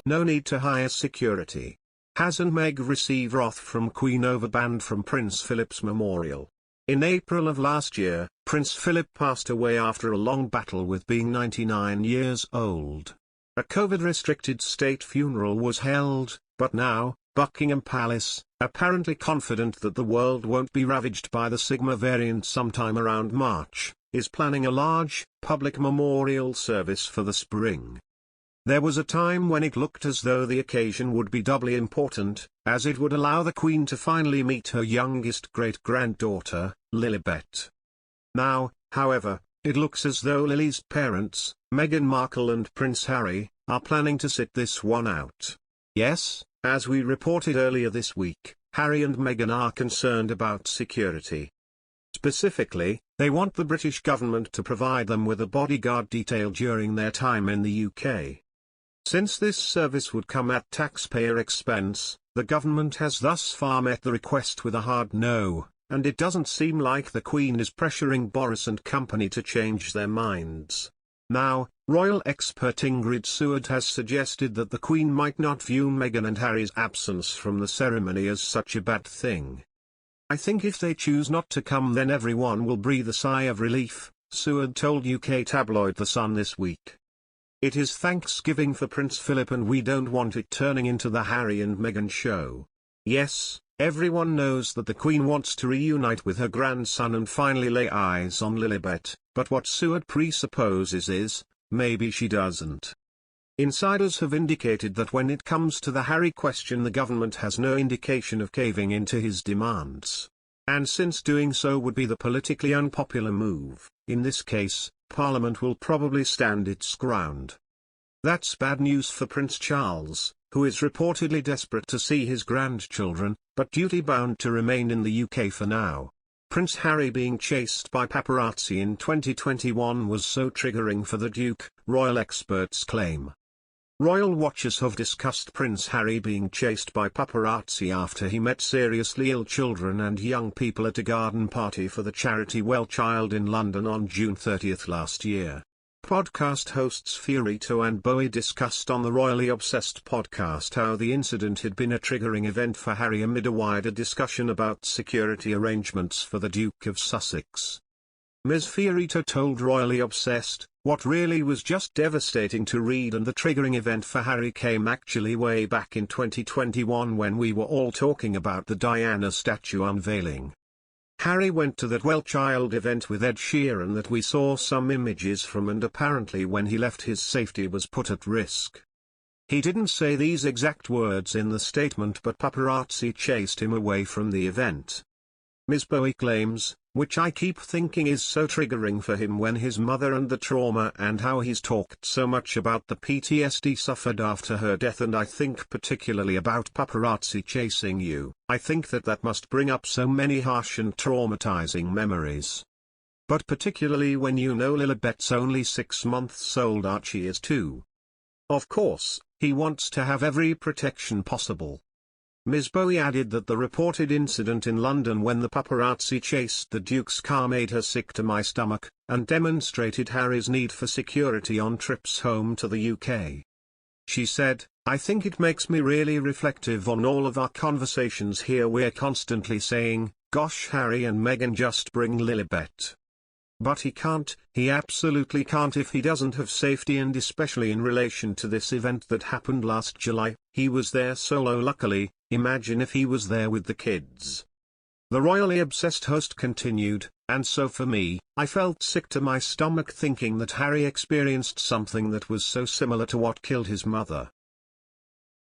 no need to hire security. Haz&Meg receive wrath from Queen over ban from Prince Philip's memorial. In April of last year, Prince Philip passed away after a long battle with being 99 years old. A COVID-restricted state funeral was held, but now, Buckingham Palace, apparently confident that the world won't be ravaged by the Sigma variant sometime around March, is planning a large, public memorial service for the spring. There was a time when it looked as though the occasion would be doubly important, as it would allow the Queen to finally meet her youngest great-granddaughter, Lilibet. Now, however, it looks as though Lily's parents, Meghan Markle and Prince Harry, are planning to sit this one out. Yes, as we reported earlier this week, Harry and Meghan are concerned about security. Specifically, they want the British government to provide them with a bodyguard detail during their time in the UK. Since this service would come at taxpayer expense, the government has thus far met the request with a hard no, and it doesn't seem like the Queen is pressuring Boris and company to change their minds. Now, royal expert Ingrid Seward has suggested that the Queen might not view Meghan and Harry's absence from the ceremony as such a bad thing. "I think if they choose not to come then everyone will breathe a sigh of relief," Seward told UK tabloid The Sun this week. "It is Thanksgiving for Prince Philip and we don't want it turning into the Harry and Meghan show. Yes, everyone knows that the Queen wants to reunite with her grandson and finally lay eyes on Lilibet, but what Seward presupposes is, maybe she doesn't." Insiders have indicated that when it comes to the Harry question the government has no indication of caving into his demands. And since doing so would be the politically unpopular move, in this case, Parliament will probably stand its ground. That's bad news for Prince Charles, who is reportedly desperate to see his grandchildren, but duty-bound to remain in the UK for now. Prince Harry being chased by paparazzi in 2021 was so triggering for the Duke, royal experts claim. Royal watchers have discussed Prince Harry being chased by paparazzi after he met seriously ill children and young people at a garden party for the charity Well Child in London on June 30 last year. Podcast hosts Fiorito and Bowie discussed on the Royally Obsessed podcast how the incident had been a triggering event for Harry amid a wider discussion about security arrangements for the Duke of Sussex. Ms. Fiorito told Royally Obsessed, "What really was just devastating to read and the triggering event for Harry came actually way back in 2021 when we were all talking about the Diana statue unveiling. Harry went to that Well Child event with Ed Sheeran that we saw some images from and apparently when he left his safety was put at risk. He didn't say these exact words in the statement but paparazzi chased him away from the event." Ms. Bowie claims, which I keep thinking is so triggering for him when his mother and the trauma and how he's talked so much about the PTSD suffered after her death and I think particularly about paparazzi chasing you. I think that must bring up so many harsh and traumatizing memories. But particularly when you know Lilibet's only 6 months old, Archie is too. Of course, he wants to have every protection possible. Ms. Bowie added that the reported incident in London when the paparazzi chased the Duke's car made her sick to my stomach, and demonstrated Harry's need for security on trips home to the UK. She said, "I think it makes me really reflective on all of our conversations here. We're constantly saying, gosh, Harry and Meghan, just bring Lilibet. But he absolutely can't if he doesn't have safety, and especially in relation to this event that happened last July. He was there solo luckily, imagine if he was there with the kids." The Royally Obsessed host continued, "And so for me, I felt sick to my stomach thinking that Harry experienced something that was so similar to what killed his mother.